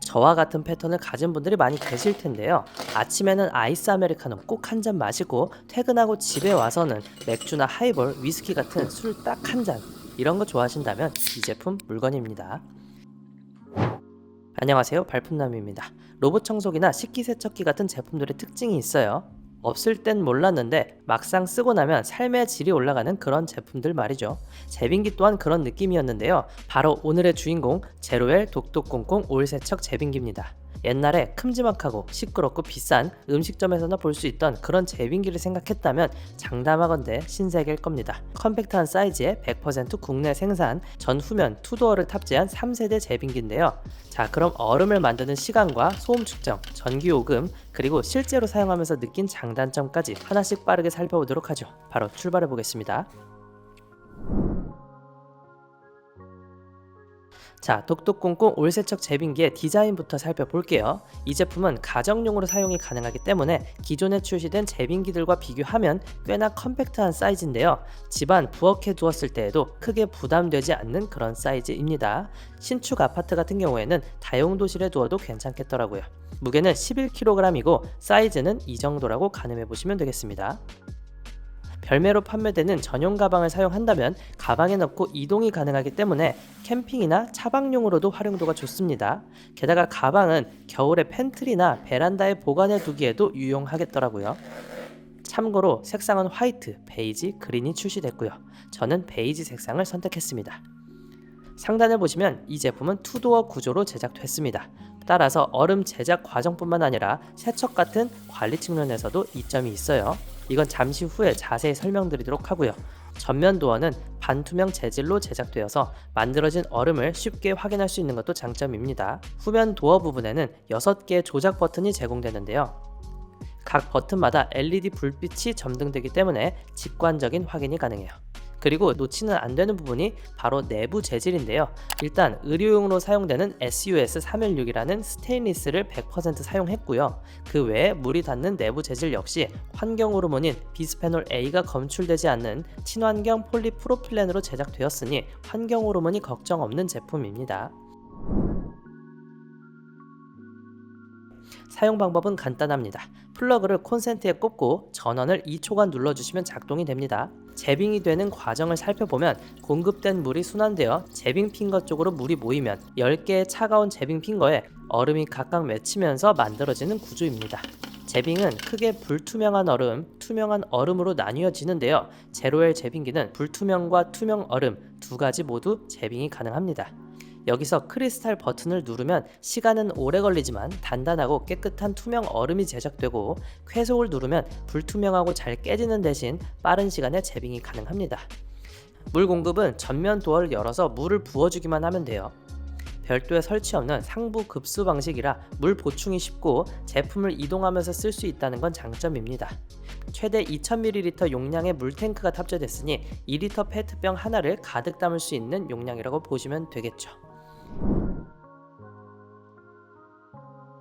저와 같은 패턴을 가진 분들이 많이 계실 텐데요. 아침에는 아이스 아메리카노 꼭 한 잔 마시고 퇴근하고 집에 와서는 맥주나 하이볼, 위스키 같은 술 딱 한 잔. 이런 거 좋아하신다면 이 제품 물건입니다. 안녕하세요, 발품남입니다. 로봇 청소기나 식기세척기 같은 제품들의 특징이 있어요. 없을 땐 몰랐는데 막상 쓰고 나면 삶의 질이 올라가는 그런 제품들 말이죠. 제빙기 또한 그런 느낌이었는데요. 바로 오늘의 주인공 제로엘 독독공공 올세척 제빙기입니다. 옛날에 큼지막하고 시끄럽고 비싼 음식점에서나 볼 수 있던 그런 제빙기를 생각했다면 장담하건대 신세계일 겁니다. 컴팩트한 사이즈에 100% 국내 생산, 전후면 투도어를 탑재한 3세대 제빙기인데요. 자, 그럼 얼음을 만드는 시간과 소음 측정, 전기요금, 그리고 실제로 사용하면서 느낀 장단점까지 하나씩 빠르게 살펴보도록 하죠. 바로 출발해 보겠습니다. 자, 독독공공 올세척 제빙기의 디자인부터 살펴볼게요. 이 제품은 가정용으로 사용이 가능하기 때문에 기존에 출시된 제빙기들과 비교하면 꽤나 컴팩트한 사이즈인데요. 집안 부엌에 두었을 때에도 크게 부담되지 않는 그런 사이즈입니다. 신축 아파트 같은 경우에는 다용도실에 두어도 괜찮겠더라고요. 무게는 11kg이고 사이즈는 이 정도라고 가늠해 보시면 되겠습니다. 별매로 판매되는 전용 가방을 사용한다면 가방에 넣고 이동이 가능하기 때문에 캠핑이나 차박용으로도 활용도가 좋습니다. 게다가 가방은 겨울에 팬트리나 베란다에 보관해 두기에도 유용하겠더라고요. 참고로 색상은 화이트, 베이지, 그린이 출시됐고요. 저는 베이지 색상을 선택했습니다. 상단을 보시면 이 제품은 투도어 구조로 제작됐습니다. 따라서 얼음 제작 과정뿐만 아니라 세척 같은 관리 측면에서도 이점이 있어요. 이건 잠시 후에 자세히 설명드리도록 하고요. 전면 도어는 반투명 재질로 제작되어서 만들어진 얼음을 쉽게 확인할 수 있는 것도 장점입니다. 후면 도어 부분에는 6개의 조작 버튼이 제공되는데요. 각 버튼마다 LED 불빛이 점등되기 때문에 직관적인 확인이 가능해요. 그리고 놓치는 안 되는 부분이 바로 내부 재질인데요. 일단 의료용으로 사용되는 SUS316이라는 스테인리스를 100% 사용했고요. 그 외에 물이 닿는 내부 재질 역시 환경 호르몬인 비스페놀 A가 검출되지 않는 친환경 폴리프로필렌으로 제작되었으니 환경 호르몬이 걱정 없는 제품입니다. 사용 방법은 간단합니다. 플러그를 콘센트에 꽂고 전원을 2초간 눌러주시면 작동이 됩니다. 제빙이 되는 과정을 살펴보면 공급된 물이 순환되어 제빙 핑거 쪽으로 물이 모이면 10개의 차가운 제빙 핑거에 얼음이 각각 맺히면서 만들어지는 구조입니다. 제빙은 크게 불투명한 얼음, 투명한 얼음으로 나뉘어지는데요. 제로엘 제빙기는 불투명과 투명 얼음 두 가지 모두 제빙이 가능합니다. 여기서 크리스탈 버튼을 누르면 시간은 오래 걸리지만 단단하고 깨끗한 투명 얼음이 제작되고 쾌속을 누르면 불투명하고 잘 깨지는 대신 빠른 시간에 제빙이 가능합니다. 물 공급은 전면 도어를 열어서 물을 부어주기만 하면 돼요. 별도의 설치 없는 상부 급수 방식이라 물 보충이 쉽고 제품을 이동하면서 쓸 수 있다는 건 장점입니다. 최대 2000ml 용량의 물탱크가 탑재됐으니 2리터 페트병 하나를 가득 담을 수 있는 용량이라고 보시면 되겠죠.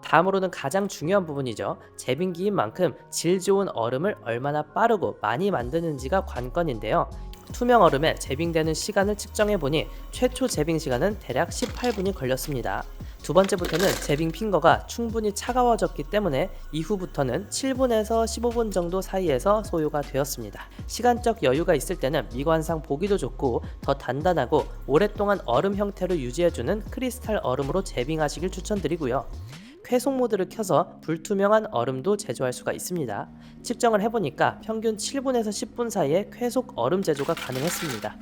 다음으로는 가장 중요한 부분이죠. 제빙기인 만큼 질 좋은 얼음을 얼마나 빠르고 많이 만드는지가 관건인데요. 투명 얼음에 제빙되는 시간을 측정해보니 최초 제빙 시간은 대략 18분이 걸렸습니다. 두 번째부터는 제빙 핑거가 충분히 차가워졌기 때문에 이후부터는 7분에서 15분 정도 사이에서 소요가 되었습니다. 시간적 여유가 있을 때는 미관상 보기도 좋고 더 단단하고 오랫동안 얼음 형태로 유지해주는 크리스탈 얼음으로 제빙하시길 추천드리고요. 쾌속 모드를 켜서 불투명한 얼음도 제조할 수가 있습니다. 측정을 해보니까 평균 7분에서 10분 사이에 쾌속 얼음 제조가 가능했습니다.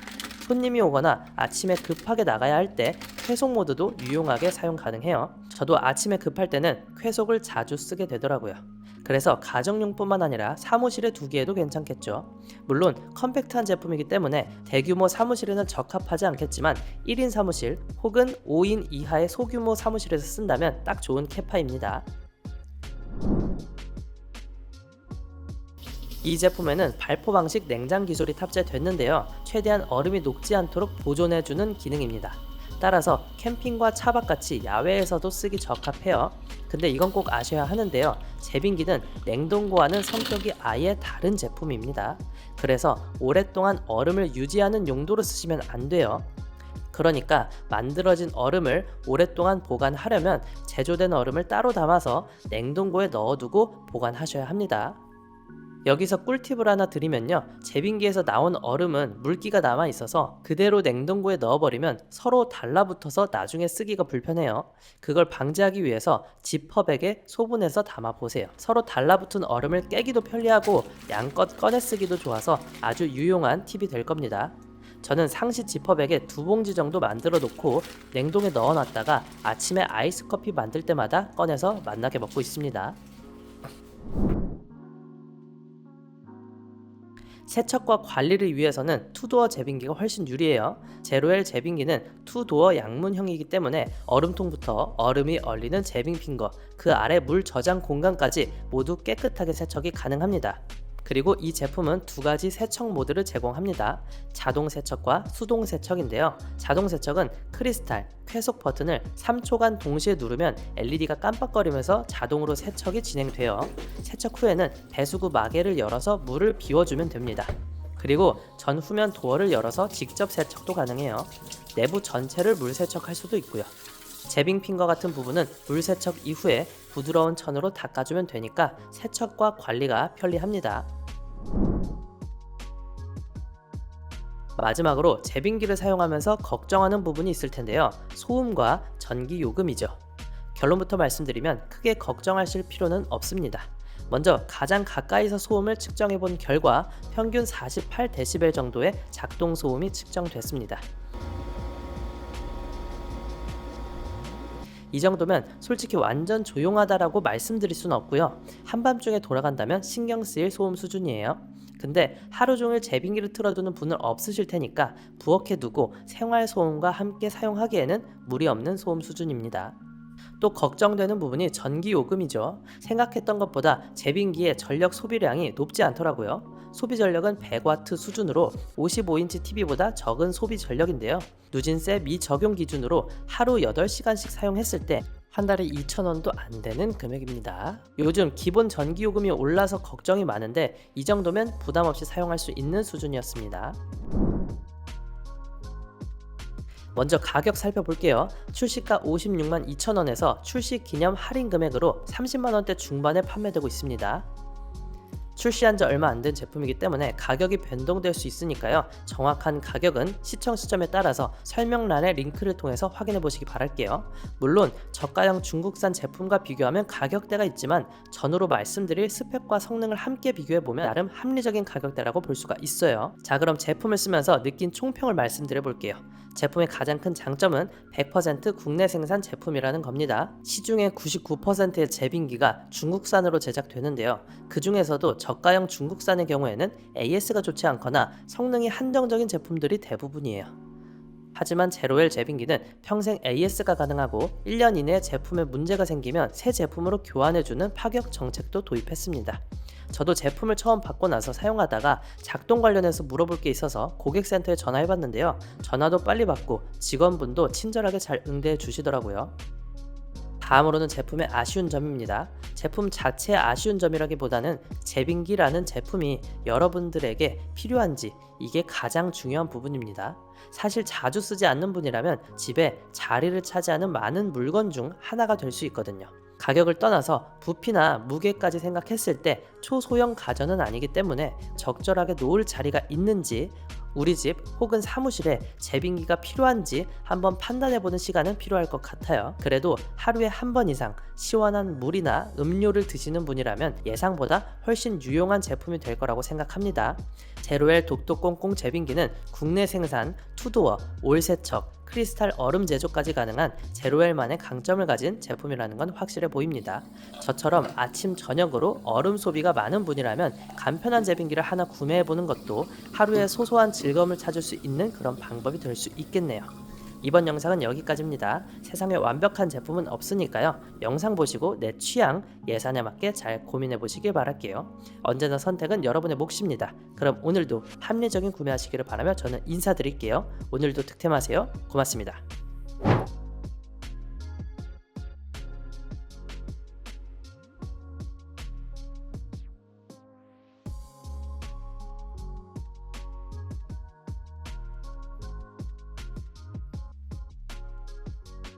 손님이 오거나 아침에 급하게 나가야 할 때 쾌속 모드도 유용하게 사용 가능해요. 저도 아침에 급할 때는 쾌속을 자주 쓰게 되더라고요. 그래서 가정용뿐만 아니라 사무실에 두기에도 괜찮겠죠. 물론 컴팩트한 제품이기 때문에 대규모 사무실에는 적합하지 않겠지만 1인 사무실 혹은 5인 이하의 소규모 사무실에서 쓴다면 딱 좋은 캐파입니다. 이 제품에는 발포 방식 냉장 기술이 탑재됐는데요. 최대한 얼음이 녹지 않도록 보존해주는 기능입니다. 따라서 캠핑과 차박같이 야외에서도 쓰기 적합해요. 근데 이건 꼭 아셔야 하는데요. 제빙기는 냉동고와는 성격이 아예 다른 제품입니다. 그래서 오랫동안 얼음을 유지하는 용도로 쓰시면 안 돼요. 그러니까 만들어진 얼음을 오랫동안 보관하려면 제조된 얼음을 따로 담아서 냉동고에 넣어두고 보관하셔야 합니다. 여기서 꿀팁을 하나 드리면요, 제빙기에서 나온 얼음은 물기가 남아 있어서 그대로 냉동고에 넣어버리면 서로 달라붙어서 나중에 쓰기가 불편해요. 그걸 방지하기 위해서 지퍼백에 소분해서 담아보세요. 서로 달라붙은 얼음을 깨기도 편리하고 양껏 꺼내 쓰기도 좋아서 아주 유용한 팁이 될 겁니다. 저는 상시 지퍼백에 2봉지 정도 만들어 놓고 냉동에 넣어 놨다가 아침에 아이스 커피 만들 때마다 꺼내서 맛나게 먹고 있습니다. 세척과 관리를 위해서는 투도어 제빙기가 훨씬 유리해요. 제로엘 제빙기는 투도어 양문형이기 때문에 얼음통부터 얼음이 얼리는 제빙핀거, 그 아래 물 저장 공간까지 모두 깨끗하게 세척이 가능합니다. 그리고 이 제품은 2가지 세척 모드를 제공합니다. 자동 세척과 수동 세척인데요. 자동 세척은 크리스탈, 쾌속 버튼을 3초간 동시에 누르면 LED가 깜빡거리면서 자동으로 세척이 진행돼요. 세척 후에는 배수구 마개를 열어서 물을 비워주면 됩니다. 그리고 전후면 도어를 열어서 직접 세척도 가능해요. 내부 전체를 물 세척할 수도 있고요. 제빙핀과 같은 부분은 물 세척 이후에 부드러운 천으로 닦아주면 되니까 세척과 관리가 편리합니다. 마지막으로 제빙기를 사용하면서 걱정하는 부분이 있을 텐데요. 소음과 전기 요금이죠. 결론부터 말씀드리면 크게 걱정하실 필요는 없습니다. 먼저 가장 가까이서 소음을 측정해 본 결과 평균 48dB 정도의 작동 소음이 측정됐습니다. 이 정도면 솔직히 완전 조용하다라고 말씀드릴 수는 없고요. 한밤중에 돌아간다면 신경 쓰일 소음 수준이에요. 근데 하루 종일 제빙기를 틀어두는 분은 없으실 테니까 부엌에 두고 생활 소음과 함께 사용하기에는 무리 없는 소음 수준입니다. 또 걱정되는 부분이 전기 요금이죠. 생각했던 것보다 제빙기의 전력 소비량이 높지 않더라고요. 소비 전력은 100W 수준으로 55인치 TV보다 적은 소비 전력인데요. 누진세 미적용 기준으로 하루 8시간씩 사용했을 때 한 달에 2,000원도 안 되는 금액입니다. 요즘 기본 전기요금이 올라서 걱정이 많은데 이 정도면 부담 없이 사용할 수 있는 수준이었습니다. 먼저 가격 살펴볼게요. 출시가 56만 2천원에서 출시 기념 할인 금액으로 30만원대 중반에 판매되고 있습니다. 출시한 지 얼마 안 된 제품이기 때문에 가격이 변동될 수 있으니까요. 정확한 가격은 시청 시점에 따라서 설명란의 링크를 통해서 확인해 보시기 바랄게요. 물론 저가형 중국산 제품과 비교하면 가격대가 있지만 전후로 말씀드릴 스펙과 성능을 함께 비교해 보면 나름 합리적인 가격대라고 볼 수가 있어요. 자, 그럼 제품을 쓰면서 느낀 총평을 말씀드려 볼게요. 제품의 가장 큰 장점은 100% 국내 생산 제품이라는 겁니다. 시중에 99%의 제빙기가 중국산으로 제작되는데요. 그 중에서도 저가형 중국산의 경우에는 AS가 좋지 않거나 성능이 한정적인 제품들이 대부분이에요. 하지만 제로엘 제빙기는 평생 AS가 가능하고 1년 이내에 제품에 문제가 생기면 새 제품으로 교환해주는 파격 정책도 도입했습니다. 저도 제품을 처음 받고 나서 사용하다가 작동 관련해서 물어볼 게 있어서 고객센터에 전화해봤는데요. 전화도 빨리 받고 직원분도 친절하게 잘 응대해 주시더라고요. 다음으로는 제품의 아쉬운 점입니다. 제품 자체의 아쉬운 점이라기보다는 제빙기라는 제품이 여러분들에게 필요한지, 이게 가장 중요한 부분입니다. 사실 자주 쓰지 않는 분이라면 집에 자리를 차지하는 많은 물건 중 하나가 될 수 있거든요. 가격을 떠나서 부피나 무게까지 생각했을 때 초소형 가전은 아니기 때문에 적절하게 놓을 자리가 있는지, 우리 집 혹은 사무실에 제빙기가 필요한지 한번 판단해보는 시간은 필요할 것 같아요. 그래도 하루에 한 번 이상 시원한 물이나 음료를 드시는 분이라면 예상보다 훨씬 유용한 제품이 될 거라고 생각합니다. 제로엘 독도꽁꽁 제빙기는 국내 생산, 투도어, 올세척, 크리스탈 얼음 제조까지 가능한 제로엘만의 강점을 가진 제품이라는 건 확실해 보입니다. 저처럼 아침 저녁으로 얼음 소비가 많은 분이라면 간편한 제빙기를 하나 구매해보는 것도 하루에 소소한 즐거움을 찾을 수 있는 그런 방법이 될 수 있겠네요. 이번 영상은 여기까지입니다. 세상에 완벽한 제품은 없으니까요. 영상 보시고 내 취향, 예산에 맞게 잘 고민해 보시길 바랄게요. 언제나 선택은 여러분의 몫입니다. 그럼 오늘도 합리적인 구매하시기를 바라며 저는 인사드릴게요. 오늘도 득템하세요. 고맙습니다.